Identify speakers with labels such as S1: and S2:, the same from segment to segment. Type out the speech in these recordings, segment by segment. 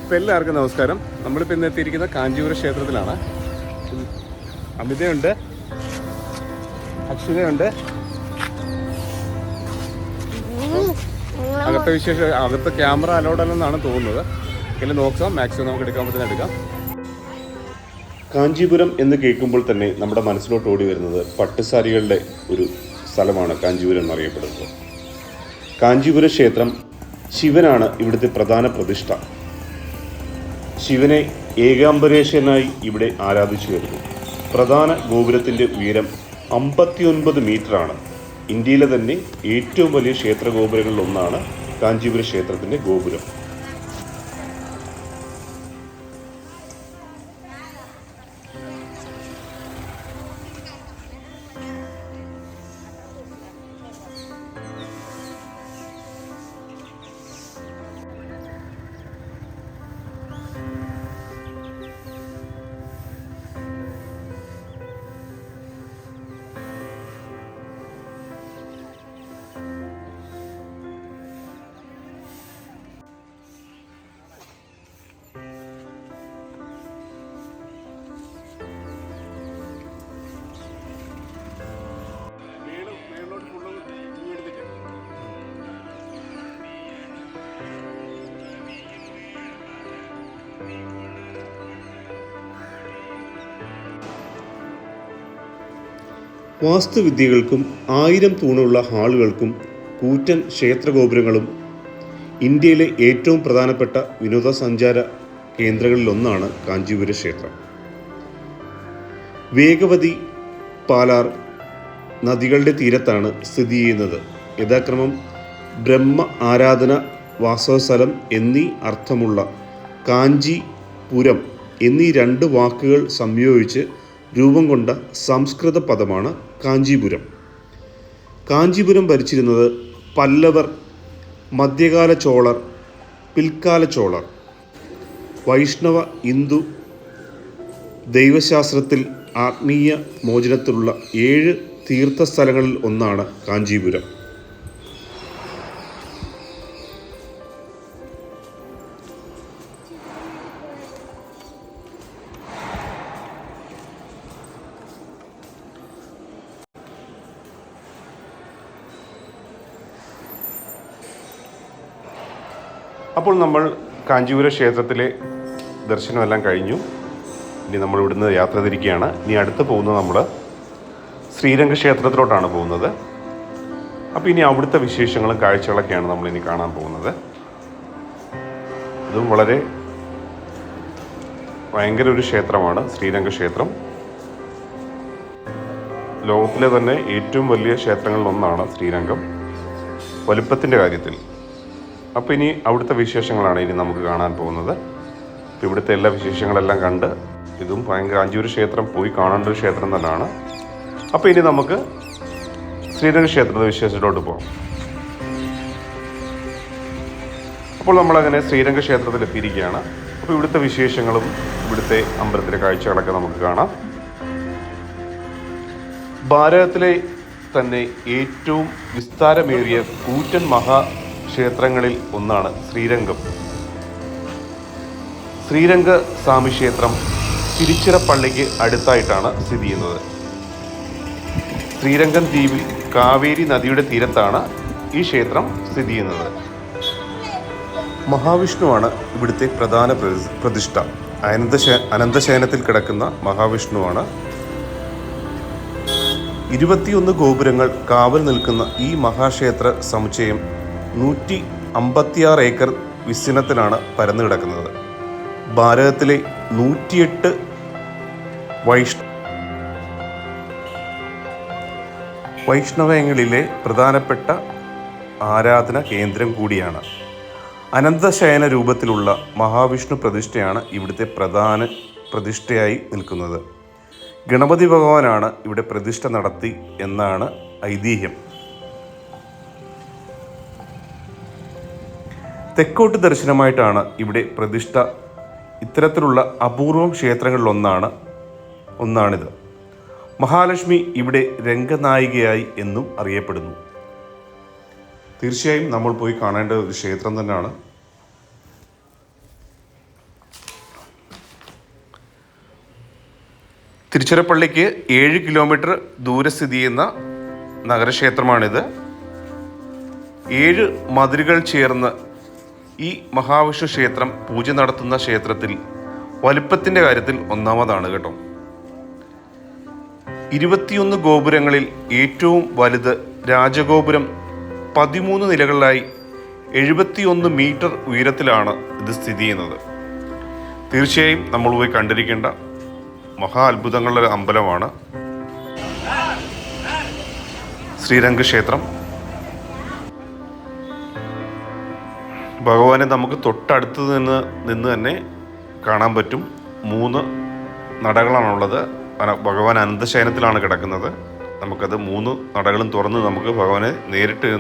S1: അപ്പോൾ എല്ലാവർക്കും നമസ്കാരം. നമ്മളിപ്പോൾ ഇന്ന് എത്തിയിരിക്കുന്ന കാഞ്ചീപുരം ക്ഷേത്രത്തിലാണ്. അമിതയുണ്ട്, അക്ഷതയുണ്ട്. അകത്തെ ക്യാമറ അലൗഡ് അല്ലെന്നാണ് തോന്നുന്നത്. എങ്കിലും നോക്കാം, മാക്സിമം നമുക്ക് എടുക്കാൻ പറ്റുന്ന എടുക്കാം. കാഞ്ചീപുരം എന്ന് കേൾക്കുമ്പോൾ തന്നെ നമ്മുടെ മനസ്സിലോട്ട് ഓടി വരുന്നത് പട്ടുസാരികളുടെ ഒരു സ്ഥലമാണ് കാഞ്ചീപുരം എന്നറിയപ്പെടുന്നത്. കാഞ്ചീപുരം ക്ഷേത്രം ശിവനാണ് ഇവിടുത്തെ പ്രധാന പ്രതിഷ്ഠ. ശിവനെ ഏകാംബരേശ്വരനായി ഇവിടെ ആരാധിച്ചു വരുന്നു. പ്രധാന ഗോപുരത്തിൻ്റെ ഉയരം 59 മീറ്ററാണ്. ഇന്ത്യയിലെ തന്നെ ഏറ്റവും വലിയ ക്ഷേത്ര ഗോപുരങ്ങളിൽ ഒന്നാണ് കാഞ്ചീപുരം ക്ഷേത്രത്തിൻ്റെ ഗോപുരം. വാസ്തുവിദ്യകൾക്കും 1000 തൂണുള്ള ഹാളുകൾക്കും കൂറ്റൻ ക്ഷേത്രഗോപുരങ്ങളും ഇന്ത്യയിലെ ഏറ്റവും പ്രധാനപ്പെട്ട വിനോദസഞ്ചാര കേന്ദ്രങ്ങളിലൊന്നാണ് കാഞ്ചീപുരം ക്ഷേത്രം. വേഗവതി, പാലാർ നദികളുടെ തീരത്താണ് സ്ഥിതി ചെയ്യുന്നത്. യഥാക്രമം ബ്രഹ്മ ആരാധന വാസവസ്ഥലം എന്നീ അർത്ഥമുള്ള കാഞ്ചീപുരം എന്നീ 2 വാക്കുകൾ സംയോജിച്ച് രൂപം കൊണ്ട സംസ്കൃത പദമാണ് കാഞ്ചീപുരം. കാഞ്ചീപുരം ഭരിച്ചിരുന്നത് പല്ലവർ, മധ്യകാല ചോളർ, പിൽക്കാല ചോളർ. വൈഷ്ണവ ഹിന്ദു ദൈവശാസ്ത്രത്തിൽ ആത്മീയ മോചനത്തിലുള്ള 7 തീർത്ഥസ്ഥലങ്ങളിൽ ഒന്നാണ് കാഞ്ചീപുരം. അപ്പോൾ നമ്മൾ കാഞ്ചീപുരം ക്ഷേത്രത്തിലെ ദർശനമെല്ലാം കഴിഞ്ഞു. ഇനി നമ്മൾ ഇവിടുന്ന് യാത്ര തിരിക്കുകയാണ്. ഇനി അടുത്ത് പോകുന്നത് നമ്മൾ ശ്രീരംഗ ക്ഷേത്രത്തിലോട്ടാണ് പോകുന്നത്. അപ്പോൾ ഇനി അവിടുത്തെ വിശേഷങ്ങളും കാഴ്ചകളൊക്കെയാണ് നമ്മളിനി കാണാൻ പോകുന്നത്. ഇതും ഭയങ്കര ഒരു ക്ഷേത്രമാണ് ശ്രീരംഗ ക്ഷേത്രം. ലോകത്തിലെ തന്നെ ഏറ്റവും വലിയ ക്ഷേത്രങ്ങളിലൊന്നാണ് ശ്രീരംഗം വലുപ്പത്തിൻ്റെ കാര്യത്തിൽ. അപ്പോൾ ഇനി അവിടുത്തെ വിശേഷങ്ങളാണ് ഇനി നമുക്ക് കാണാൻ പോകുന്നത്. അപ്പോൾ ഇവിടുത്തെ എല്ലാ വിശേഷങ്ങളെല്ലാം കണ്ട്, ഇതും ഭയങ്കര കാഞ്ചീപുരം ക്ഷേത്രം പോയി കാണേണ്ട ഒരു ക്ഷേത്രം തന്നെയാണ്. അപ്പോൾ ഇനി നമുക്ക് ശ്രീരംഗ ക്ഷേത്രത്തിൻ്റെ വിശേഷത്തിലോട്ട് പോകാം. അപ്പോൾ നമ്മളങ്ങനെ ശ്രീരംഗ ക്ഷേത്രത്തിൽ എത്തിയിരിക്കുകയാണ്. അപ്പോൾ ഇവിടുത്തെ വിശേഷങ്ങളും ഇവിടുത്തെ അമ്പലത്തിലെ കാഴ്ചകളൊക്കെ നമുക്ക് കാണാം. ഭാരതത്തിലെ തന്നെ ഏറ്റവും വിസ്താരമേറിയ കൂറ്റൻ ക്ഷേത്രങ്ങളിൽ ഒന്നാണ് ശ്രീരംഗം. ശ്രീരംഗ സ്വാമി ക്ഷേത്രം തിരുച്ചിറപ്പള്ളിക്ക് അടുത്തായിട്ടാണ് സ്ഥിതി ചെയ്യുന്നത്. ശ്രീരംഗം ദ്വീപിൽ കാവേരി നദിയുടെ തീരത്താണ് ഈ ക്ഷേത്രം സ്ഥിതി ചെയ്യുന്നത്. മഹാവിഷ്ണുവാണ് ഇവിടുത്തെ പ്രധാന പ്രതിഷ്ഠ. അനന്തശയനത്തിൽ കിടക്കുന്ന മഹാവിഷ്ണുവാണ്. 21 ഗോപുരങ്ങൾ കാവൽ നിൽക്കുന്ന ഈ മഹാക്ഷേത്ര സമുച്ചയം 156 ഏക്കർ വിസ്തീർണത്തിലാണ് പരന്നു കിടക്കുന്നത്. ഭാരതത്തിലെ 108 വൈഷ്ണവങ്ങളിലെ പ്രധാനപ്പെട്ട ആരാധന കേന്ദ്രം കൂടിയാണ്. അനന്തശയന രൂപത്തിലുള്ള മഹാവിഷ്ണു പ്രതിഷ്ഠയാണ് ഇവിടുത്തെ പ്രധാന പ്രതിഷ്ഠയായി നിൽക്കുന്നത്. ഗണപതി ഭഗവാനാണ് ഇവിടെ പ്രതിഷ്ഠ നടത്തി എന്നാണ് ഐതിഹ്യം. തെക്കോട്ട് ദർശനമായിട്ടാണ് ഇവിടെ പ്രതിഷ്ഠ. ഇത്തരത്തിലുള്ള അപൂർവം ക്ഷേത്രങ്ങളിലൊന്നാണിത്. മഹാലക്ഷ്മി ഇവിടെ രംഗനായികയായി എന്നും അറിയപ്പെടുന്നു. തീർച്ചയായും നമ്മൾ പോയി കാണേണ്ട ഒരു ക്ഷേത്രം തന്നെയാണ്. തിരുച്ചിറപ്പള്ളിക്ക് 7 കിലോമീറ്റർ ദൂരെ സ്ഥിതി ചെയ്യുന്ന നഗരക്ഷേത്രമാണിത്. 7 മതിലുകൾ ചേർന്ന് ഈ മഹാവിഷ്ണു ക്ഷേത്രം പൂജ നടത്തുന്ന ക്ഷേത്രത്തിൽ വലിപ്പത്തിൻ്റെ കാര്യത്തിൽ ഒന്നാമതാണ് കേട്ടോ. 21 ഗോപുരങ്ങളിൽ ഏറ്റവും വലുത് രാജഗോപുരം 13 നിലകളിലായി 71 മീറ്റർ ഉയരത്തിലാണ് ഇത് സ്ഥിതി ചെയ്യുന്നത്. തീർച്ചയായും നമ്മൾ പോയി കണ്ടിരിക്കേണ്ട മഹാ അത്ഭുതങ്ങളുടെ അമ്പലമാണ് ശ്രീരംഗ ക്ഷേത്രം. ഭഗവാനെ നമുക്ക് തൊട്ടടുത്ത് നിന്ന് തന്നെ കാണാൻ പറ്റും. 3 നടകളാണുള്ളത്. ഭഗവാൻ അനന്തശയനത്തിലാണ് കിടക്കുന്നത്. നമുക്കത് 3 നടകളും തുറന്ന് നമുക്ക് ഭഗവാനെ നേരിട്ട്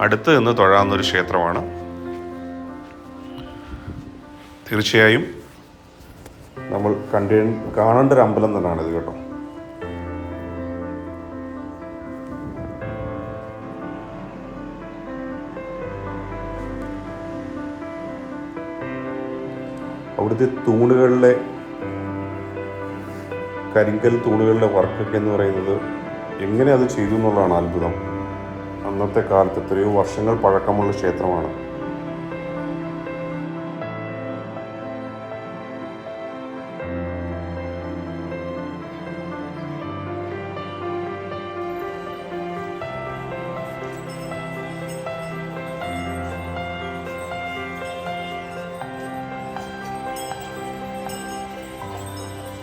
S1: അടുത്ത് നിന്ന് തൊഴാവുന്നൊരു ക്ഷേത്രമാണ്. തീർച്ചയായും നമ്മൾ കാണേണ്ട ഒരു അമ്പലം തന്നെയാണ് ഇത് കേട്ടോ. അവിടുത്തെ തൂണുകളിലെ കരിങ്കൽ തൂണുകളുടെ വർക്കൊക്കെ എന്ന് പറയുന്നത് എങ്ങനെ അത് ചെയ്തു എന്നുള്ളതാണ് അത്ഭുതം. അന്നത്തെ കാലത്ത് എത്രയോ വർഷങ്ങൾ പഴക്കമുള്ള ക്ഷേത്രമാണ്.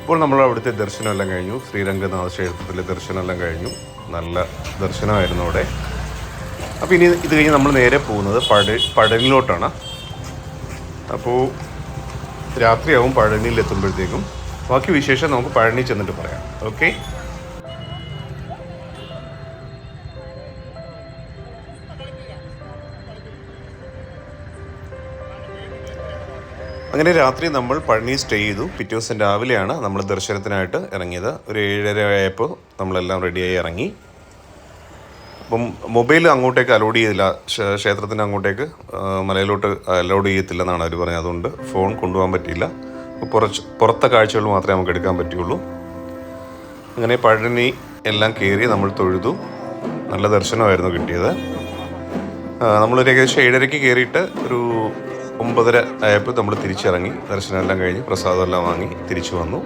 S1: ഇപ്പോൾ നമ്മൾ അവിടുത്തെ ദർശനമെല്ലാം കഴിഞ്ഞു. ശ്രീരംഗനാഥ ക്ഷേത്രത്തിലെ ദർശനമെല്ലാം കഴിഞ്ഞു. നല്ല ദർശനമായിരുന്നു അവിടെ. അപ്പോൾ ഇനി ഇത് കഴിഞ്ഞ് നമ്മൾ നേരെ പോകുന്നത് പഴനിയിലോട്ടാണ്. അപ്പോൾ രാത്രിയാവും പഴനിയിലെത്തുമ്പോഴത്തേക്കും. ബാക്കി വിശേഷം നമുക്ക് പഴനി ചെന്നിട്ട് പറയാം. ഓക്കെ. അങ്ങനെ രാത്രി നമ്മൾ പഴനി സ്റ്റേ ചെയ്തു. പിറ്റേ ദിവസം രാവിലെയാണ് നമ്മൾ ദർശനത്തിനായിട്ട് ഇറങ്ങിയത്. ഒരു 7:30 ആയപ്പോൾ നമ്മളെല്ലാം റെഡിയായി ഇറങ്ങി. അപ്പം മൊബൈൽ അങ്ങോട്ടേക്ക് അലോഡ് ചെയ്തില്ല. ക്ഷേത്രത്തിൻ്റെ അങ്ങോട്ടേക്ക് മലയിലോട്ട് അലോഡ് ചെയ്യത്തില്ലെന്നാണ് അവർ പറഞ്ഞത്. അതുകൊണ്ട് ഫോൺ കൊണ്ടുപോകാൻ പറ്റിയില്ല. പുറത്തെ കാഴ്ചകൾ മാത്രമേ നമുക്ക് എടുക്കാൻ പറ്റുള്ളൂ. അങ്ങനെ പഴനി എല്ലാം കയറി നമ്മൾ തൊഴുതു. നല്ല ദർശനമായിരുന്നു കിട്ടിയത്. നമ്മളൊരു ഏകദേശം 7:30 കയറിയിട്ട് ഒരു 9:30 ആയപ്പോൾ നമ്മൾ തിരിച്ചിറങ്ങി. ദർശനമെല്ലാം കഴിഞ്ഞ് പ്രസാദമെല്ലാം വാങ്ങി തിരിച്ചു വന്നു.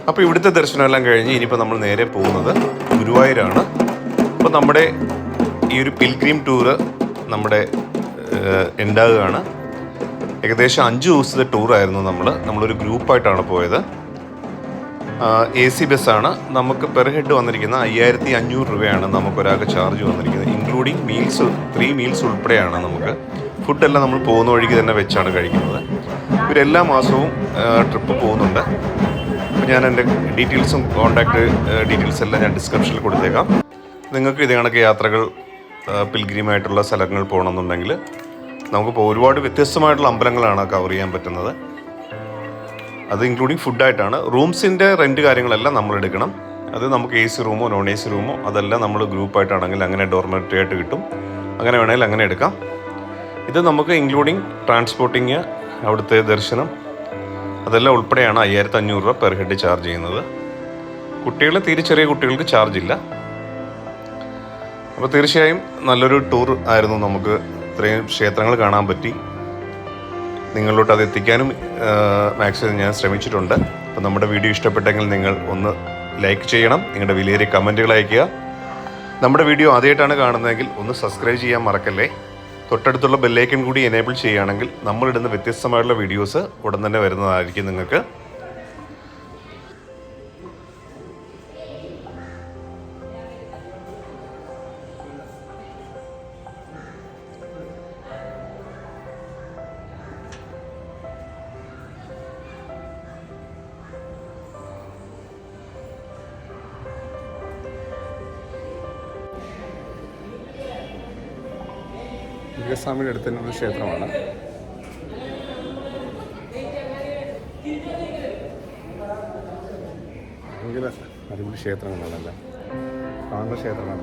S1: അപ്പോൾ ഇവിടുത്തെ ദർശനമെല്ലാം കഴിഞ്ഞ് ഇനിയിപ്പോൾ നമ്മൾ നേരെ പോകുന്നത് ഗുരുവായൂരാണ്. അപ്പോൾ നമ്മുടെ ഈ ഒരു പിൽഗ്രീം ടൂറ് നമ്മുടെ ഉണ്ടാകുകയാണ്. ഏകദേശം 5 ദിവസത്തെ ടൂറായിരുന്നു. നമ്മളൊരു ഗ്രൂപ്പായിട്ടാണ് പോയത്. AC ബസ്സാണ്. നമുക്ക് പെർ ഹെഡ് വന്നിരിക്കുന്ന 5500 രൂപയാണ് നമുക്കൊരാൾക്ക് ചാർജ് വന്നിരിക്കുന്നത്. ഇൻക്ലൂഡിങ് 3 മീൽസ് ഉൾപ്പെടെയാണ് നമുക്ക്. ഫുഡെല്ലാം നമ്മൾ പോകുന്ന വഴിക്ക് തന്നെ വെച്ചാണ് കഴിക്കുന്നത്. ഇവരെല്ലാ മാസവും ട്രിപ്പ് പോകുന്നുണ്ട്. അപ്പോൾ ഞാൻ എൻ്റെ ഡീറ്റെയിൽസും കോൺടാക്റ്റ് ഡീറ്റെയിൽസ് എല്ലാം ഞാൻ ഡിസ്ക്രിപ്ഷനിൽ കൊടുത്തേക്കാം. നിങ്ങൾക്ക് ഇത് കണക്ക് യാത്രകൾ പിൽഗ്രീമായിട്ടുള്ള സ്ഥലങ്ങൾ പോകണമെന്നുണ്ടെങ്കിൽ നമുക്കിപ്പോൾ ഒരുപാട് വ്യത്യസ്തമായിട്ടുള്ള അമ്പലങ്ങളാണ് കവർ ചെയ്യാൻ പറ്റുന്നത്. അത് ഇൻക്ലൂഡിങ് ഫുഡായിട്ടാണ്. റൂംസിൻ്റെ റെൻറ്റ് കാര്യങ്ങളെല്ലാം നമ്മൾ എടുക്കണം. അത് നമുക്ക് AC റൂമോ നോൺ AC റൂമോ അതെല്ലാം നമ്മൾ ഗ്രൂപ്പായിട്ടാണെങ്കിൽ അങ്ങനെ ഡോർമെറ്ററി ആയിട്ട് കിട്ടും. അങ്ങനെ വേണമെങ്കിൽ അങ്ങനെ എടുക്കാം. ഇത് നമുക്ക് ഇൻക്ലൂഡിങ് ട്രാൻസ്പോർട്ടിങ്, അവിടുത്തെ ദർശനം അതെല്ലാം ഉൾപ്പെടെയാണ് 5500 രൂപ പെർ ഹെഡ് ചാർജ് ചെയ്യുന്നത്. കുട്ടികൾ തീരെ ചെറിയ കുട്ടികൾക്ക് ചാർജ് ഇല്ല. അപ്പോൾ തീർച്ചയായും നല്ലൊരു ടൂർ ആയിരുന്നു. നമുക്ക് ഇത്രയും ക്ഷേത്രങ്ങൾ കാണാൻ പറ്റി. നിങ്ങളിലോട്ട് അത് എത്തിക്കാനും മാക്സിമം ഞാൻ ശ്രമിച്ചിട്ടുണ്ട്. അപ്പോൾ നമ്മുടെ വീഡിയോ ഇഷ്ടപ്പെട്ടെങ്കിൽ നിങ്ങൾ ഒന്ന് ലൈക്ക് ചെയ്യണം. നിങ്ങളുടെ വിലയേറിയ കമൻറ്റുകൾ അയയ്ക്കുക. നമ്മുടെ വീഡിയോ ആദ്യമായിട്ടാണ് കാണുന്നതെങ്കിൽ ഒന്ന് സബ്സ്ക്രൈബ് ചെയ്യാൻ മറക്കല്ലേ. തൊട്ടടുത്തുള്ള ബെല്ലൈക്കൺ കൂടി എനേബിൾ ചെയ്യുകയാണെങ്കിൽ നമ്മളിടുന്ന വ്യത്യസ്തമായിട്ടുള്ള വീഡിയോസ് ഉടൻ തന്നെ വരുന്നതായിരിക്കും നിങ്ങൾക്ക്. സ്വാമിയുടെ അടുത്ത് തന്നെയുള്ള ക്ഷേത്രമാണ്. ഭയങ്കര അടിപൊളി ക്ഷേത്രങ്ങളാണല്ല, കാണുന്ന ക്ഷേത്രമാണ്.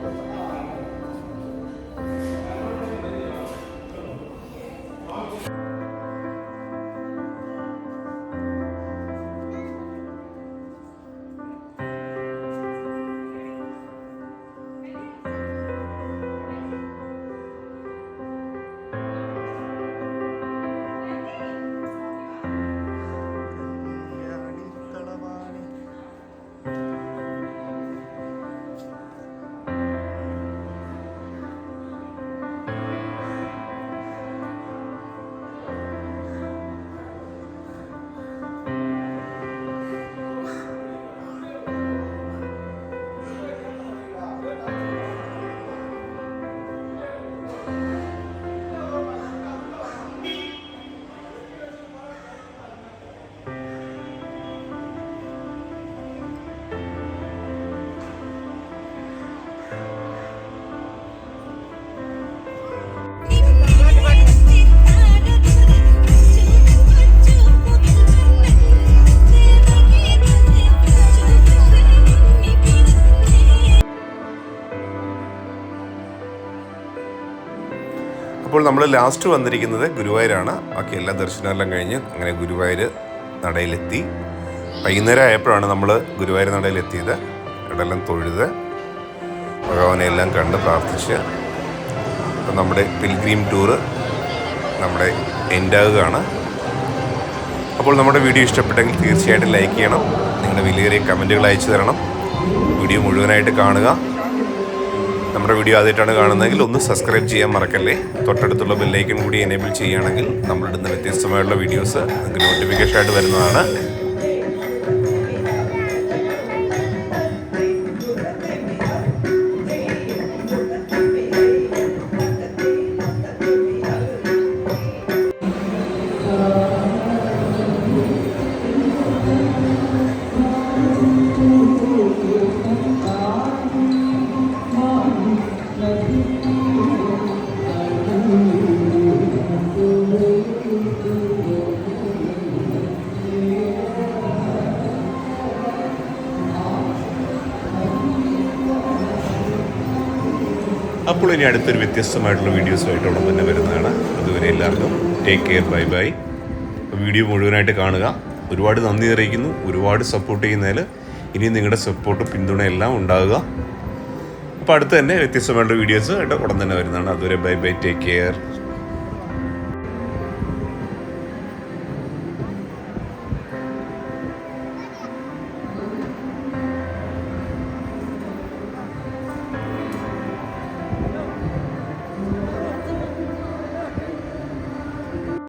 S1: അപ്പോൾ നമ്മൾ ലാസ്റ്റ് വന്നിരിക്കുന്നത് ഗുരുവായൂരാണ്. ബാക്കി എല്ലാ ദർശനമെല്ലാം കഴിഞ്ഞ് അങ്ങനെ ഗുരുവായൂർ നടയിലെത്തി. വൈകുന്നേരം ആയപ്പോഴാണ് നമ്മൾ ഗുരുവായൂർ നടയിലെത്തിയത്. ഇവിടെ എല്ലാം തൊഴുത് ഭഗവാനെ എല്ലാം കണ്ട് പ്രാർത്ഥിച്ച് അപ്പം നമ്മുടെ പിൽഗ്രീം ടൂറ് നമ്മുടെ എൻഡാകുകയാണ്. അപ്പോൾ നമ്മുടെ വീഡിയോ ഇഷ്ടപ്പെട്ടെങ്കിൽ തീർച്ചയായിട്ടും ലൈക്ക് ചെയ്യണം. നിങ്ങളുടെ വിലയേറിയ കമൻറ്റുകൾ അയച്ചു തരണം. വീഡിയോ മുഴുവനായിട്ട് കാണുക. നമ്മുടെ വീഡിയോ ആദ്യമായിട്ടാണ് കാണുന്നതെങ്കിൽ ഒന്ന് സബ്സ്ക്രൈബ് ചെയ്യാൻ മറക്കല്ലേ. തൊട്ടടുത്തുള്ള ബെല്ലൈക്കൺ കൂടി എനേബിൾ ചെയ്യുകയാണെങ്കിൽ നമ്മളിടുന്ന വ്യത്യസ്തമായുള്ള വീഡിയോസ് നിങ്ങൾക്ക് നോട്ടിഫിക്കേഷൻ ആയിട്ട് വരുന്നതാണ്. അപ്പോൾ ഇനി അടുത്തൊരു വ്യത്യസ്തമായിട്ടുള്ള വീഡിയോസുമായിട്ട് ഉടൻ തന്നെ വരുന്നതാണ്. അതുവരെ എല്ലാവർക്കും take care, bye bye. Video മുഴുവനായിട്ട് കാണുക. ഒരുപാട് നന്ദി അറിയിക്കുന്നു. ഒരുപാട് സപ്പോർട്ട് ചെയ്യുന്നതിൽ ഇനിയും നിങ്ങളുടെ സപ്പോർട്ട് പിന്തുണ എല്ലാം ഉണ്ടാകുക. അപ്പോൾ അടുത്ത് തന്നെ വ്യത്യസ്തമായിട്ടുള്ള വീഡിയോസ് ആയിട്ട് ഉടൻ തന്നെ വരുന്നതാണ്. അതുവരെ ബൈ ബൈ, ടേക്ക് കെയർ.